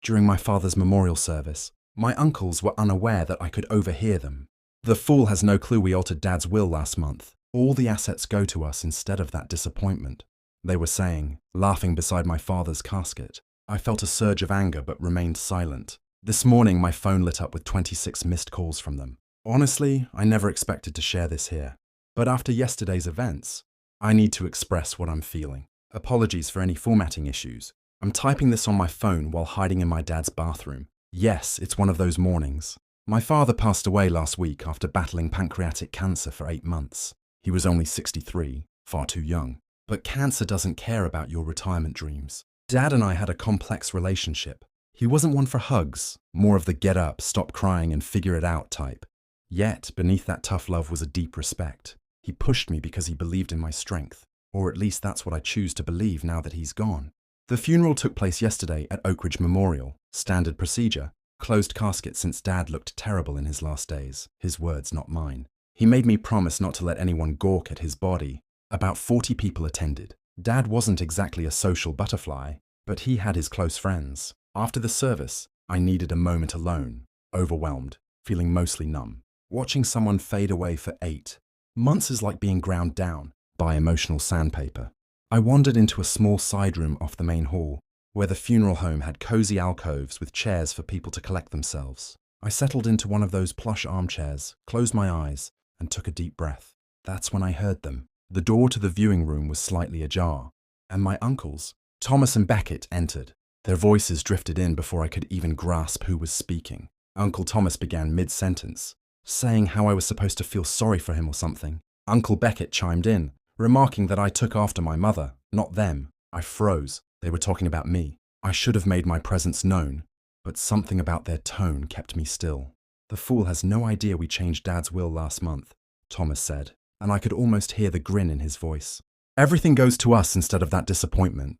during my father's memorial service. My uncles were unaware that I could overhear them. The fool has no clue we altered Dad's will last month. All the assets go to us instead of that disappointment, they were saying, laughing beside my father's casket. I felt a surge of anger but remained silent. This morning my phone lit up with 26 missed calls from them. Honestly, I never expected to share this here. But after yesterday's events, I need to express what I'm feeling. Apologies for any formatting issues. I'm typing this on my phone while hiding in my dad's bathroom. Yes, it's one of those mornings. My father passed away last week after battling pancreatic cancer for 8 months. He was only 63, far too young. But cancer doesn't care about your retirement dreams. Dad and I had a complex relationship. He wasn't one for hugs, more of the get up, stop crying and figure it out type. Yet, beneath that tough love was a deep respect. He pushed me because he believed in my strength, or at least that's what I choose to believe now that he's gone. The funeral took place yesterday at Oak Ridge Memorial. Standard procedure. Closed casket since Dad looked terrible in his last days. His words, not mine. He made me promise not to let anyone gawk at his body. About 40 people attended. Dad wasn't exactly a social butterfly, but he had his close friends. After the service, I needed a moment alone, overwhelmed, feeling mostly numb. Watching someone fade away for 8 months is like being ground down by emotional sandpaper. I wandered into a small side room off the main hall, where the funeral home had cozy alcoves with chairs for people to collect themselves. I settled into one of those plush armchairs, closed my eyes, and took a deep breath. That's when I heard them. The door to the viewing room was slightly ajar, and my uncles, Thomas and Beckett, entered. Their voices drifted in before I could even grasp who was speaking. Uncle Thomas began mid-sentence, saying how I was supposed to feel sorry for him or something. Uncle Beckett chimed in, remarking that I took after my mother, not them. I froze. They were talking about me. I should have made my presence known, but something about their tone kept me still. The fool has no idea we changed Dad's will last month, Thomas said, and I could almost hear the grin in his voice. Everything goes to us instead of that disappointment.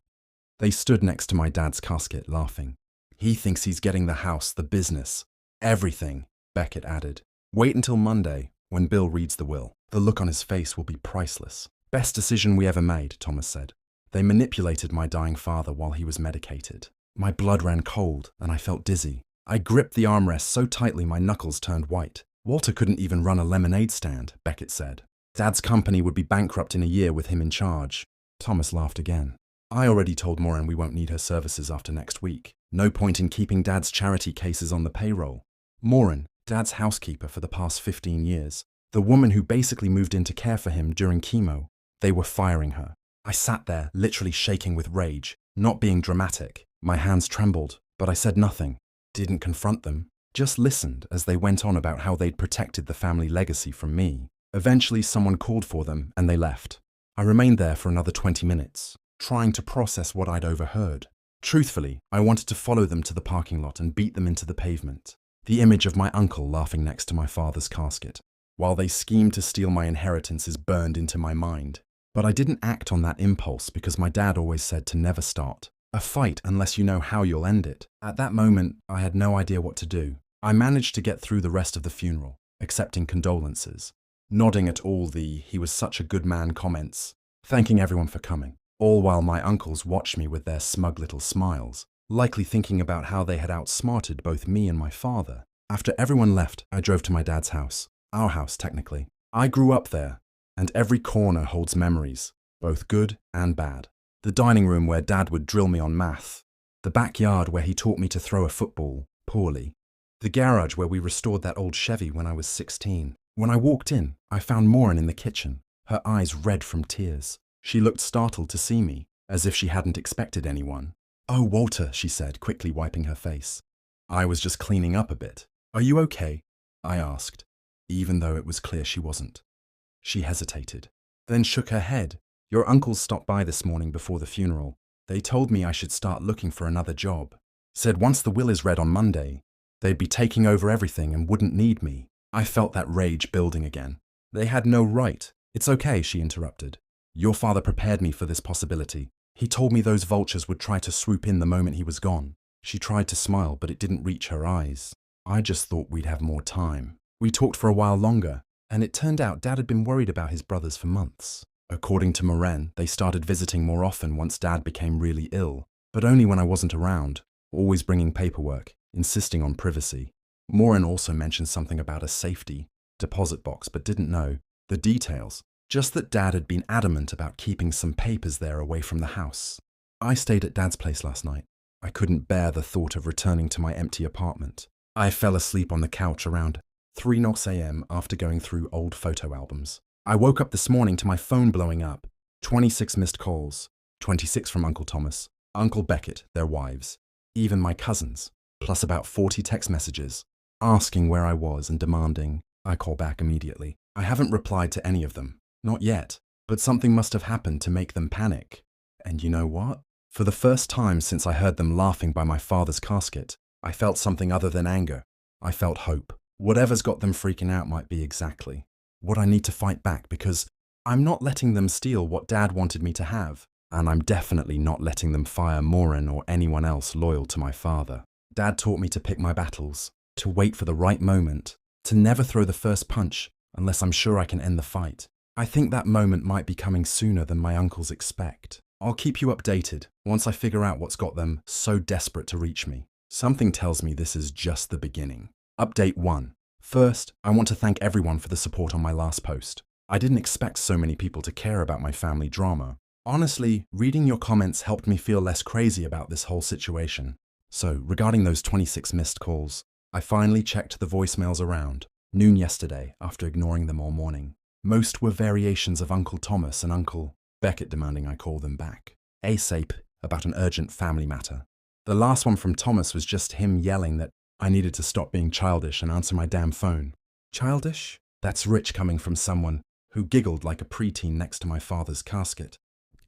They stood next to my dad's casket, laughing. He thinks he's getting the house, the business, everything, Beckett added. Wait until Monday, when Bill reads the will. The look on his face will be priceless. Best decision we ever made, Thomas said. They manipulated my dying father while he was medicated. My blood ran cold, and I felt dizzy. I gripped the armrest so tightly my knuckles turned white. Walter couldn't even run a lemonade stand, Beckett said. Dad's company would be bankrupt in a year with him in charge. Thomas laughed again. I already told Maureen we won't need her services after next week. No point in keeping Dad's charity cases on the payroll. Maureen, Dad's housekeeper for the past 15 years, the woman who basically moved in to care for him during chemo, they were firing her. I sat there, literally shaking with rage, not being dramatic. My hands trembled, but I said nothing. Didn't confront them, just listened as they went on about how they'd protected the family legacy from me. Eventually someone called for them and they left. I remained there for another 20 minutes, trying to process what I'd overheard. Truthfully, I wanted to follow them to the parking lot and beat them into the pavement. The image of my uncle laughing next to my father's casket, while they schemed to steal my inheritance, is burned into my mind. But I didn't act on that impulse because my dad always said to never start a fight unless you know how you'll end it. At that moment, I had no idea what to do. I managed to get through the rest of the funeral, accepting condolences, nodding at all the "he was such a good man" comments, thanking everyone for coming, all while my uncles watched me with their smug little smiles, likely thinking about how they had outsmarted both me and my father. After everyone left, I drove to my dad's house. Our house, technically. I grew up there, and every corner holds memories, both good and bad. The dining room where Dad would drill me on math. The backyard where he taught me to throw a football, poorly. The garage where we restored that old Chevy when I was 16. When I walked in, I found Maureen in the kitchen, her eyes red from tears. She looked startled to see me, as if she hadn't expected anyone. "Oh, Walter," she said, quickly wiping her face. I was just cleaning up a bit. "Are you okay?" I asked, even though it was clear she wasn't. She hesitated, then shook her head. "Your uncles stopped by this morning before the funeral. They told me I should start looking for another job. Said once the will is read on Monday, they'd be taking over everything and wouldn't need me." I felt that rage building again. "They had no right." "It's okay," she interrupted. "Your father prepared me for this possibility. He told me those vultures would try to swoop in the moment he was gone." She tried to smile, but it didn't reach her eyes. "I just thought we'd have more time." We talked for a while longer, and it turned out Dad had been worried about his brothers for months. According to Moren, they started visiting more often once Dad became really ill, but only when I wasn't around. always bringing paperwork, insisting on privacy. Morin also mentioned something about a safety deposit box, but didn't know the details, just that Dad had been adamant about keeping some papers there away from the house. I stayed at Dad's place last night. I couldn't bear the thought of returning to my empty apartment. I fell asleep on the couch around 3:00 a.m. after going through old photo albums. I woke up this morning to my phone blowing up. 26 missed calls, 26 from Uncle Thomas, Uncle Beckett, their wives, even my cousins, plus about 40 text messages, asking where I was and demanding I call back immediately. I haven't replied to any of them, not yet, but something must have happened to make them panic. And you know what? For the first time since I heard them laughing by my father's casket, I felt something other than anger. I felt hope. Whatever's got them freaking out might be exactly what I need to fight back, because I'm not letting them steal what Dad wanted me to have, and I'm definitely not letting them fire Morin or anyone else loyal to my father. Dad taught me to pick my battles, to wait for the right moment, to never throw the first punch unless I'm sure I can end the fight. I think that moment might be coming sooner than my uncles expect. I'll keep you updated once I figure out what's got them so desperate to reach me. Something tells me this is just the beginning. Update 1. First, I want to thank everyone for the support on my last post. I didn't expect so many people to care about my family drama. Honestly, reading your comments helped me feel less crazy about this whole situation. So, regarding those 26 missed calls, I finally checked the voicemails around noon yesterday after ignoring them all morning. Most were variations of Uncle Thomas and Uncle Beckett demanding I call them back, ASAP, about an urgent family matter. The last one from Thomas was just him yelling that I needed to stop being childish and answer my damn phone. Childish? That's rich coming from someone who giggled like a preteen next to my father's casket.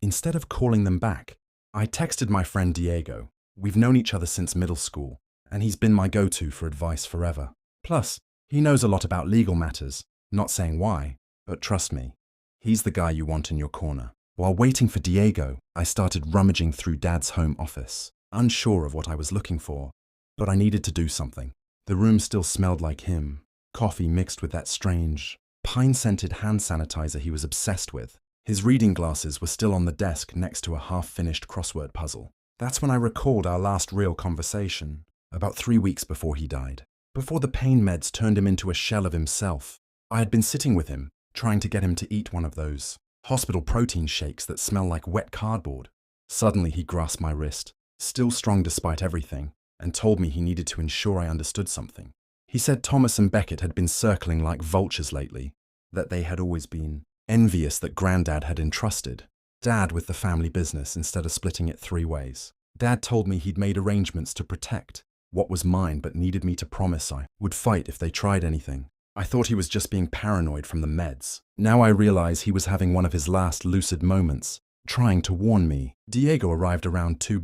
Instead of calling them back, I texted my friend Diego. We've known each other since middle school, and he's been my go-to for advice forever. Plus, he knows a lot about legal matters, not saying why, but trust me, he's the guy you want in your corner. While waiting for Diego, I started rummaging through Dad's home office, unsure of what I was looking for, but I needed to do something. The room still smelled like him, coffee mixed with that strange, pine-scented hand sanitizer he was obsessed with. His reading glasses were still on the desk next to a half-finished crossword puzzle. That's when I recalled our last real conversation, about 3 weeks before he died. Before the pain meds turned him into a shell of himself, I had been sitting with him, trying to get him to eat one of those hospital protein shakes that smell like wet cardboard. Suddenly he grasped my wrist, still strong despite everything, and told me he needed to ensure I understood something. He said Thomas and Beckett had been circling like vultures lately, that they had always been envious that Granddad had entrusted Dad with the family business instead of splitting it 3 ways. Dad told me he'd made arrangements to protect what was mine, but needed me to promise I would fight if they tried anything. I thought he was just being paranoid from the meds. Now I realize he was having one of his last lucid moments, trying to warn me. Diego arrived around 2,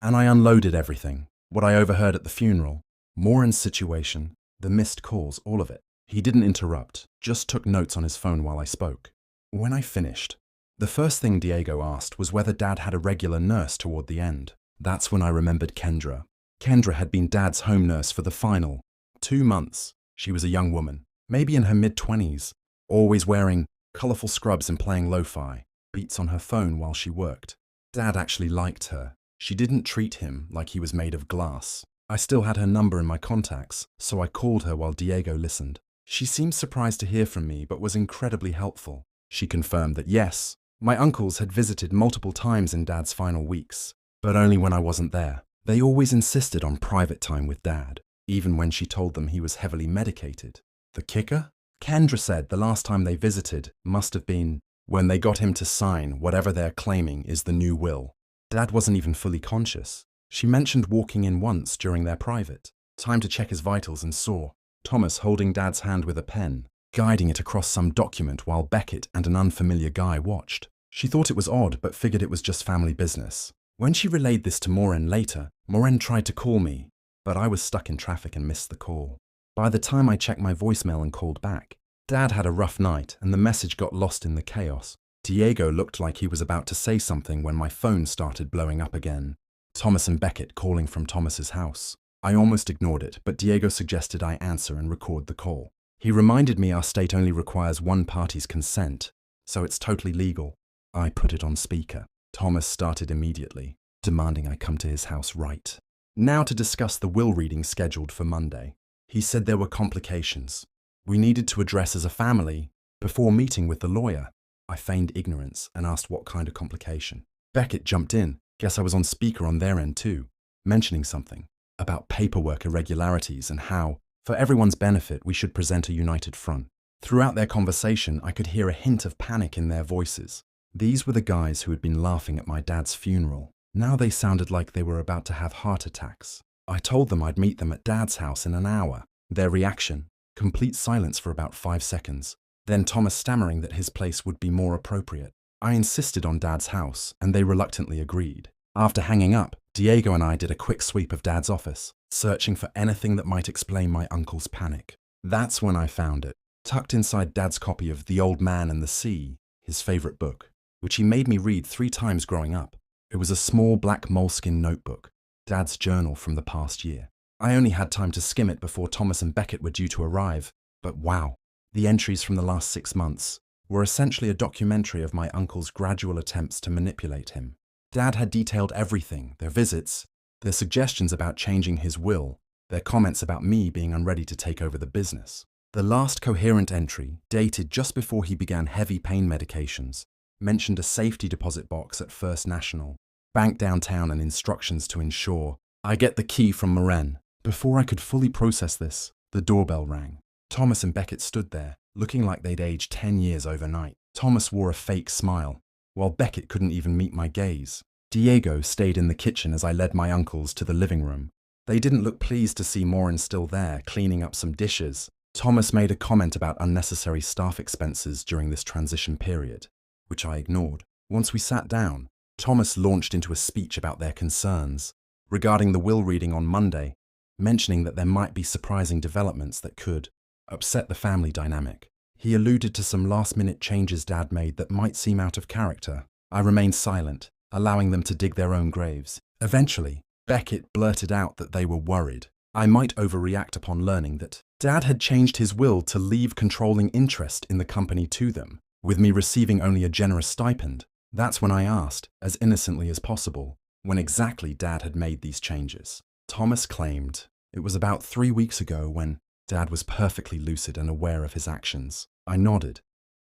and I unloaded everything. What I overheard at the funeral, Morin's situation, the missed calls, all of it. He didn't interrupt, just took notes on his phone while I spoke. When I finished, the first thing Diego asked was whether Dad had a regular nurse toward the end. That's when I remembered Kendra. Kendra had been Dad's home nurse for the final 2 months. She was a young woman, maybe in her mid-20s, always wearing colorful scrubs and playing lo-fi beats on her phone while she worked. Dad actually liked her. She didn't treat him like he was made of glass. I still had her number in my contacts, so I called her while Diego listened. She seemed surprised to hear from me, but was incredibly helpful. She confirmed that yes, my uncles had visited multiple times in Dad's final weeks, but only when I wasn't there. They always insisted on private time with Dad, even when she told them he was heavily medicated. The kicker? Kendra said the last time they visited must have been when they got him to sign whatever they're claiming is the new will. Dad wasn't even fully conscious. She mentioned walking in once during their private time to check his vitals and saw Thomas holding Dad's hand with a pen, guiding it across some document while Beckett and an unfamiliar guy watched. She thought it was odd, but figured it was just family business. When she relayed this to Morin later, Morin tried to call me, but I was stuck in traffic and missed the call. By the time I checked my voicemail and called back, Dad had a rough night and the message got lost in the chaos. Diego looked like he was about to say something when my phone started blowing up again. Thomas and Beckett calling from Thomas's house. I almost ignored it, but Diego suggested I answer and record the call. He reminded me our state only requires one party's consent, so it's totally legal. I put it on speaker. Thomas started immediately, demanding I come to his house right Now to discuss the will reading scheduled for Monday. He said there were complications we needed to address as a family before meeting with the lawyer. I feigned ignorance and asked what kind of complication. Beckett jumped in. Guess I was on speaker on their end too, mentioning something about paperwork irregularities and how, for everyone's benefit, we should present a united front. Throughout their conversation, I could hear a hint of panic in their voices. These were the guys who had been laughing at my dad's funeral. Now they sounded like they were about to have heart attacks. I told them I'd meet them at Dad's house in an hour. Their reaction? Complete silence for about 5 seconds. Then Thomas stammering that his place would be more appropriate. I insisted on Dad's house, and they reluctantly agreed. After hanging up, Diego and I did a quick sweep of Dad's office, searching for anything that might explain my uncle's panic. That's when I found it, tucked inside Dad's copy of The Old Man and the Sea, his favorite book, which he made me read 3 times growing up. It was a small black moleskin notebook, Dad's journal from the past year. I only had time to skim it before Thomas and Beckett were due to arrive, but wow, the entries from the last 6 months were essentially a documentary of my uncle's gradual attempts to manipulate him. Dad had detailed everything, their visits, their suggestions about changing his will, their comments about me being unready to take over the business. The last coherent entry, dated just before he began heavy pain medications, mentioned a safety deposit box at First National, bank downtown, and instructions to ensure I get the key from Moran. Before I could fully process this, the doorbell rang. Thomas and Beckett stood there, looking like they'd aged 10 years overnight. Thomas wore a fake smile, while Beckett couldn't even meet my gaze. Diego stayed in the kitchen as I led my uncles to the living room. They didn't look pleased to see Moran still there, cleaning up some dishes. Thomas made a comment about unnecessary staff expenses during this transition period, which I ignored. Once we sat down, Thomas launched into a speech about their concerns regarding the will reading on Monday, mentioning that there might be surprising developments that could upset the family dynamic. He alluded to some last-minute changes Dad made that might seem out of character. I remained silent, allowing them to dig their own graves. Eventually, Beckett blurted out that they were worried I might overreact upon learning that Dad had changed his will to leave controlling interest in the company to them, with me receiving only a generous stipend. That's when I asked, as innocently as possible, when exactly Dad had made these changes. Thomas claimed it was about 3 weeks ago when Dad was perfectly lucid and aware of his actions. I nodded,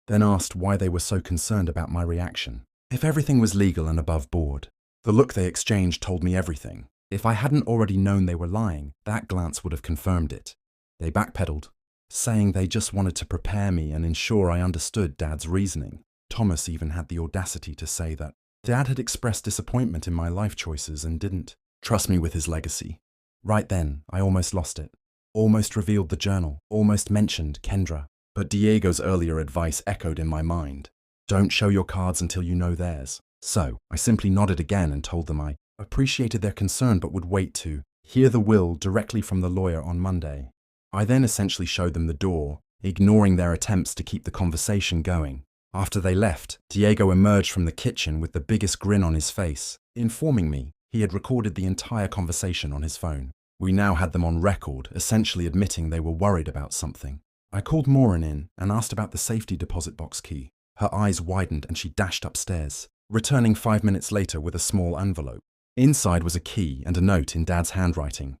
then asked why they were so concerned about my reaction. If everything was legal and above board. The look they exchanged told me everything. If I hadn't already known they were lying, that glance would have confirmed it. They backpedaled, saying they just wanted to prepare me and ensure I understood Dad's reasoning. Thomas even had the audacity to say that Dad had expressed disappointment in my life choices and didn't trust me with his legacy. Right then, I almost lost it. Almost revealed the journal, almost mentioned Kendra. But Diego's earlier advice echoed in my mind. Don't show your cards until you know theirs. So, I simply nodded again and told them I appreciated their concern but would wait to hear the will directly from the lawyer on Monday. I then essentially showed them the door, ignoring their attempts to keep the conversation going. After they left, Diego emerged from the kitchen with the biggest grin on his face, informing me he had recorded the entire conversation on his phone. We now had them on record, essentially admitting they were worried about something. I called Moran in and asked about the safety deposit box key. Her eyes widened and she dashed upstairs, returning 5 minutes later with a small envelope. Inside was a key and a note in Dad's handwriting.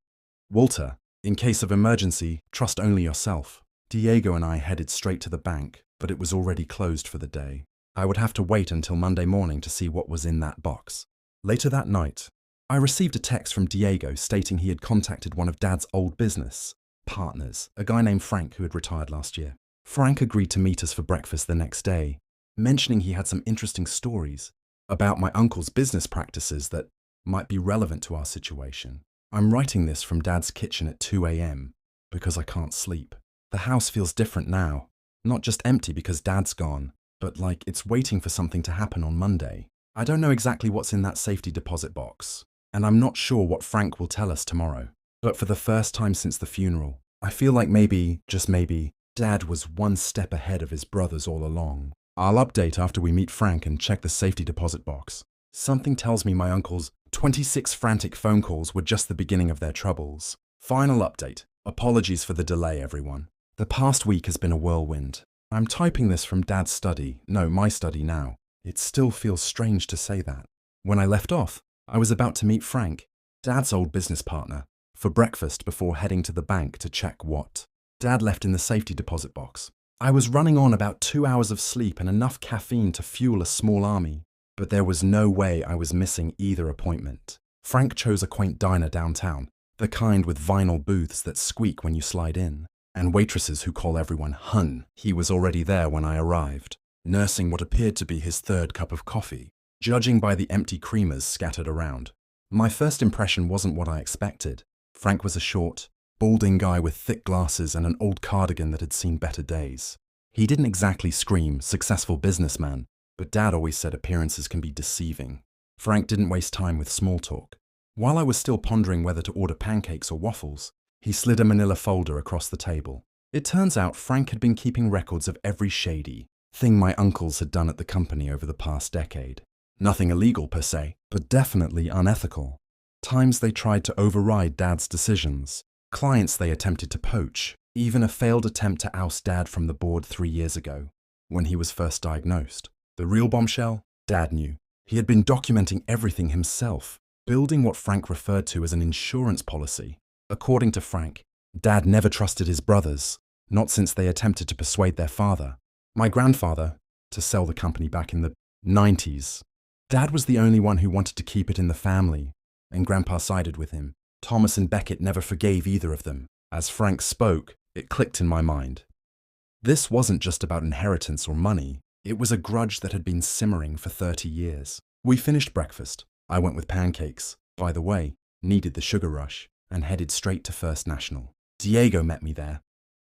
Walter, in case of emergency, trust only yourself. Diego and I headed straight to the bank, but it was already closed for the day. I would have to wait until Monday morning to see what was in that box. Later that night, I received a text from Diego stating he had contacted one of Dad's old business partners, a guy named Frank who had retired last year. Frank agreed to meet us for breakfast the next day, mentioning he had some interesting stories about my uncle's business practices that might be relevant to our situation. I'm writing this from Dad's kitchen at 2 a.m. because I can't sleep. The house feels different now, not just empty because Dad's gone, but like it's waiting for something to happen on Monday. I don't know exactly what's in that safety deposit box, and I'm not sure what Frank will tell us tomorrow. But for the first time since the funeral, I feel like maybe, just maybe, Dad was one step ahead of his brothers all along. I'll update after we meet Frank and check the safety deposit box. Something tells me my uncle's 26 frantic phone calls were just the beginning of their troubles. Final update. Apologies for the delay, everyone. The past week has been a whirlwind. I'm typing this from Dad's study, no, my study now. It still feels strange to say that. When I left off, I was about to meet Frank, Dad's old business partner, for breakfast before heading to the bank to check what Dad left in the safety deposit box. I was running on about 2 hours of sleep and enough caffeine to fuel a small army, but there was no way I was missing either appointment. Frank chose a quaint diner downtown, the kind with vinyl booths that squeak when you slide in, and waitresses who call everyone hun. He was already there when I arrived, nursing what appeared to be his third cup of coffee, judging by the empty creamers scattered around. My first impression wasn't what I expected. Frank was a short, balding guy with thick glasses and an old cardigan that had seen better days. He didn't exactly scream successful businessman, but Dad always said appearances can be deceiving. Frank didn't waste time with small talk. While I was still pondering whether to order pancakes or waffles, he slid a manila folder across the table. It turns out Frank had been keeping records of every shady thing my uncles had done at the company over the past decade. Nothing illegal per se, but definitely unethical. Times they tried to override Dad's decisions, clients they attempted to poach, even a failed attempt to oust Dad from the board 3 years ago, when he was first diagnosed. The real bombshell? Dad knew. He had been documenting everything himself, building what Frank referred to as an insurance policy. According to Frank, Dad never trusted his brothers, not since they attempted to persuade their father, my grandfather, to sell the company back in the 90s. Dad was the only one who wanted to keep it in the family, and Grandpa sided with him. Thomas and Beckett never forgave either of them. As Frank spoke, it clicked in my mind. This wasn't just about inheritance or money. It was a grudge that had been simmering for 30 years. We finished breakfast. I went with pancakes. By the way, needed the sugar rush, and headed straight to First National. Diego met me there,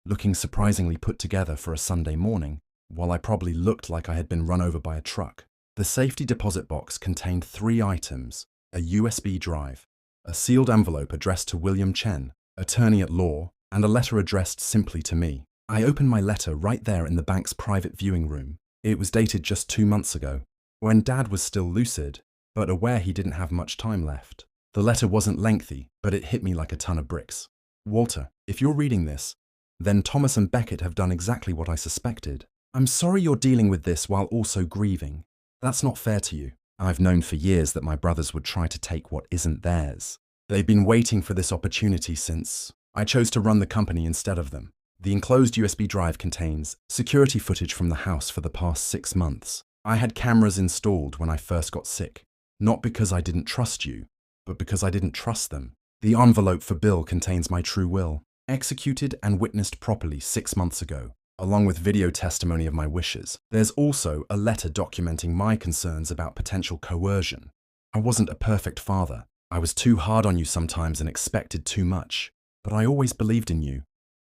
looking surprisingly put together for a Sunday morning, while I probably looked like I had been run over by a truck. The safety deposit box contained 3 items: a USB drive, a sealed envelope addressed to William Chen, attorney at law, and a letter addressed simply to me. I opened my letter right there in the bank's private viewing room. It was dated just 2 months ago, when Dad was still lucid, but aware he didn't have much time left. The letter wasn't lengthy, but it hit me like a ton of bricks. Walter, if you're reading this, then Thomas and Beckett have done exactly what I suspected. I'm sorry you're dealing with this while also grieving. That's not fair to you. I've known for years that my brothers would try to take what isn't theirs. They've been waiting for this opportunity since I chose to run the company instead of them. The enclosed USB drive contains security footage from the house for the past 6 months. I had cameras installed when I first got sick, not because I didn't trust you, but because I didn't trust them. The envelope for Bill contains my true will, executed and witnessed properly 6 months ago, along with video testimony of my wishes. There's also a letter documenting my concerns about potential coercion. I wasn't a perfect father. I was too hard on you sometimes and expected too much, but I always believed in you,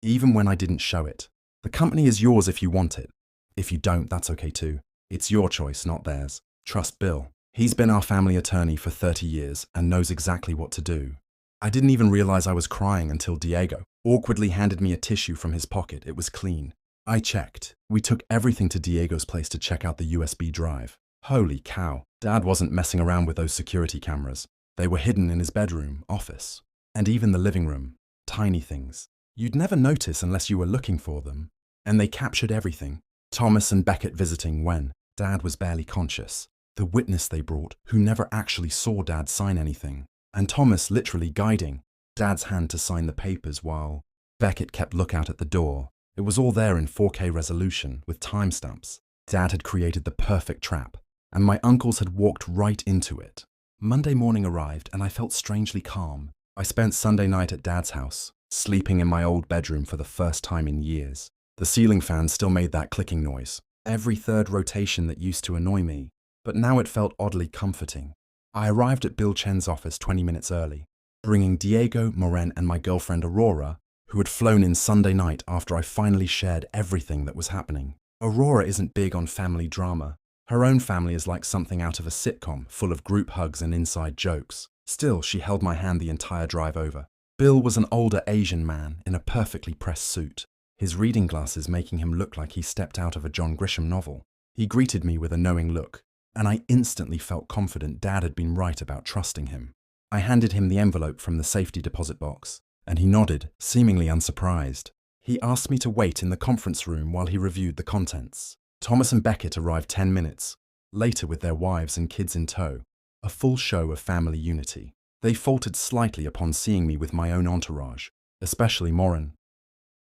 even when I didn't show it. The company is yours if you want it. If you don't, that's okay too. It's your choice, not theirs. Trust Bill. He's been our family attorney for 30 years and knows exactly what to do. I didn't even realize I was crying until Diego awkwardly handed me a tissue from his pocket. It was clean. I checked. We took everything to Diego's place to check out the USB drive. Holy cow. Dad wasn't messing around with those security cameras. They were hidden in his bedroom, office, and even the living room. Tiny things. You'd never notice unless you were looking for them. And they captured everything. Thomas and Beckett visiting when Dad was barely conscious. The witness they brought, who never actually saw Dad sign anything. And Thomas literally guiding Dad's hand to sign the papers while Beckett kept lookout at the door. It was all there in 4K resolution with timestamps. Dad had created the perfect trap, and my uncles had walked right into it. Monday morning arrived and I felt strangely calm. I spent Sunday night at Dad's house, sleeping in my old bedroom for the first time in years. The ceiling fan still made that clicking noise, every third rotation that used to annoy me, but now it felt oddly comforting. I arrived at Bill Chen's office 20 minutes early, bringing Diego, Moren, and my girlfriend Aurora, who had flown in Sunday night after I finally shared everything that was happening. Aurora isn't big on family drama. Her own family is like something out of a sitcom, full of group hugs and inside jokes. Still, she held my hand the entire drive over. Bill was an older Asian man in a perfectly pressed suit, his reading glasses making him look like he stepped out of a John Grisham novel. He greeted me with a knowing look, and I instantly felt confident Dad had been right about trusting him. I handed him the envelope from the safety deposit box, and he nodded, seemingly unsurprised. He asked me to wait in the conference room while he reviewed the contents. Thomas and Beckett arrived 10 minutes later with their wives and kids in tow, a full show of family unity. They faltered slightly upon seeing me with my own entourage, especially Morin.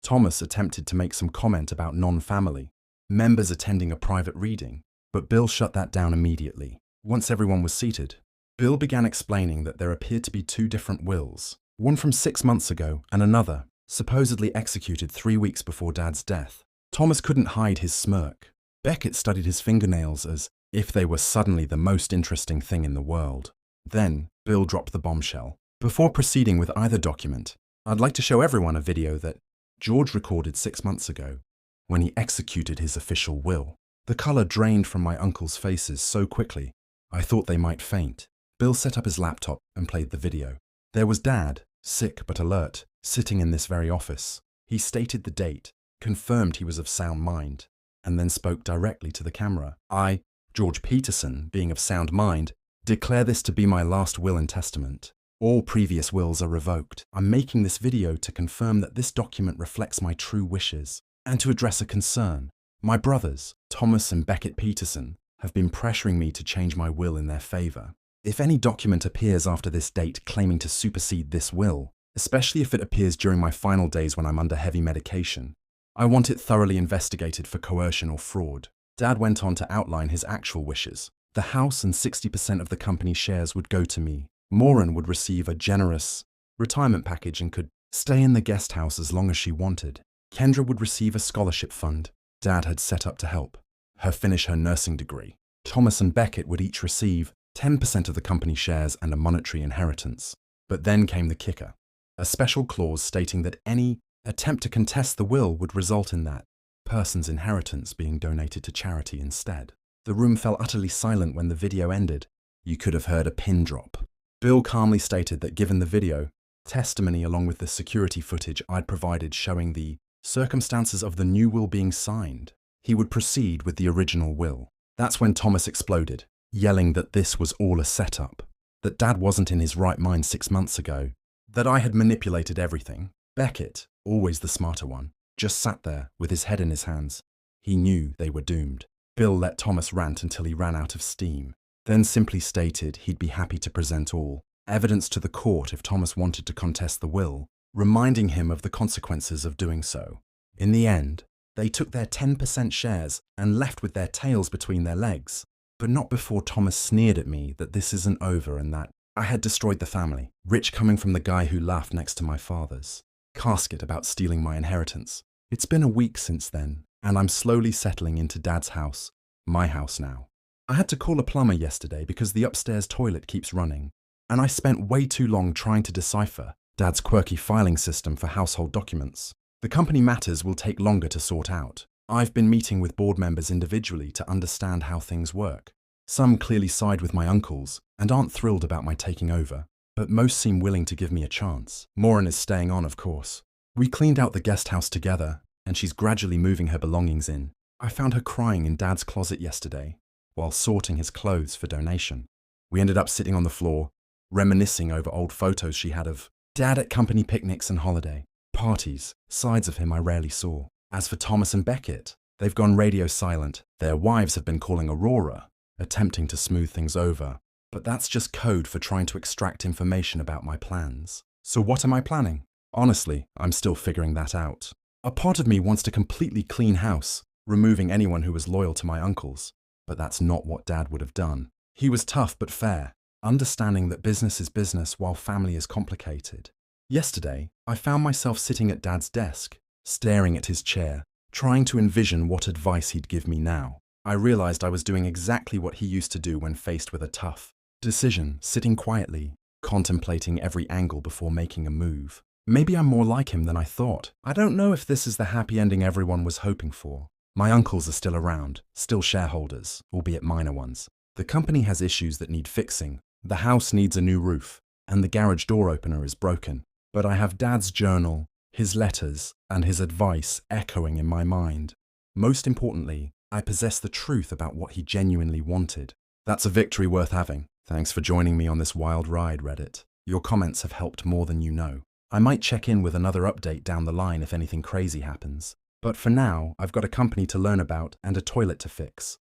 Thomas attempted to make some comment about non-family members attending a private reading, but Bill shut that down immediately. Once everyone was seated, Bill began explaining that there appeared to be two different wills, one from 6 months ago and another, supposedly executed 3 weeks before Dad's death. Thomas couldn't hide his smirk. Beckett studied his fingernails as if they were suddenly the most interesting thing in the world. Then, Bill dropped the bombshell. Before proceeding with either document, I'd like to show everyone a video that George recorded 6 months ago when he executed his official will. The color drained from my uncle's faces so quickly, I thought they might faint. Bill set up his laptop and played the video. There was Dad, sick but alert, sitting in this very office. He stated the date, confirmed he was of sound mind, and then spoke directly to the camera. I, George Peterson, being of sound mind, declare this to be my last will and testament. All previous wills are revoked. I'm making this video to confirm that this document reflects my true wishes and to address a concern. My brothers, Thomas and Beckett Peterson, have been pressuring me to change my will in their favor. If any document appears after this date claiming to supersede this will, especially if it appears during my final days when I'm under heavy medication, I want it thoroughly investigated for coercion or fraud. Dad went on to outline his actual wishes. The house and 60% of the company's shares would go to me. Morin would receive a generous retirement package and could stay in the guest house as long as she wanted. Kendra would receive a scholarship fund Dad had set up to help her finish her nursing degree. Thomas and Beckett would each receive 10% of the company shares and a monetary inheritance. But then came the kicker, a special clause stating that any attempt to contest the will would result in that person's inheritance being donated to charity instead. The room fell utterly silent when the video ended. You could have heard a pin drop. Bill calmly stated that given the video, testimony along with the security footage I'd provided showing the circumstances of the new will being signed, he would proceed with the original will. That's when Thomas exploded, yelling that this was all a setup, that Dad wasn't in his right mind 6 months ago, that I had manipulated everything. Beckett, always the smarter one, just sat there with his head in his hands. He knew they were doomed. Bill let Thomas rant until he ran out of steam, then simply stated he'd be happy to present all evidence to the court if Thomas wanted to contest the will, reminding him of the consequences of doing so. In the end, they took their 10% shares and left with their tails between their legs, but not before Thomas sneered at me that this isn't over and that I had destroyed the family, rich coming from the guy who laughed next to my father's casket about stealing my inheritance. It's been a week since then, and I'm slowly settling into Dad's house, my house now. I had to call a plumber yesterday because the upstairs toilet keeps running, and I spent way too long trying to decipher Dad's quirky filing system for household documents. The company matters will take longer to sort out. I've been meeting with board members individually to understand how things work. Some clearly side with my uncles and aren't thrilled about my taking over, but most seem willing to give me a chance. Morin is staying on, of course. We cleaned out the guest house together, and she's gradually moving her belongings in. I found her crying in Dad's closet yesterday, while sorting his clothes for donation. We ended up sitting on the floor, reminiscing over old photos she had of Dad at company picnics and holiday parties, sides of him I rarely saw. As for Thomas and Beckett, they've gone radio silent. Their wives have been calling Aurora, attempting to smooth things over. But that's just code for trying to extract information about my plans. So what am I planning? Honestly, I'm still figuring that out. A part of me wants to completely clean house, removing anyone who was loyal to my uncles. But that's not what Dad would have done. He was tough but fair, understanding that business is business while family is complicated. Yesterday, I found myself sitting at Dad's desk, staring at his chair, trying to envision what advice he'd give me now. I realized I was doing exactly what he used to do when faced with a tough decision, sitting quietly, contemplating every angle before making a move. Maybe I'm more like him than I thought. I don't know if this is the happy ending everyone was hoping for. My uncles are still around, still shareholders, albeit minor ones. The company has issues that need fixing. The house needs a new roof, and the garage door opener is broken. But I have Dad's journal, his letters, and his advice echoing in my mind. Most importantly, I possess the truth about what he genuinely wanted. That's a victory worth having. Thanks for joining me on this wild ride, Reddit. Your comments have helped more than you know. I might check in with another update down the line if anything crazy happens. But for now, I've got a company to learn about and a toilet to fix.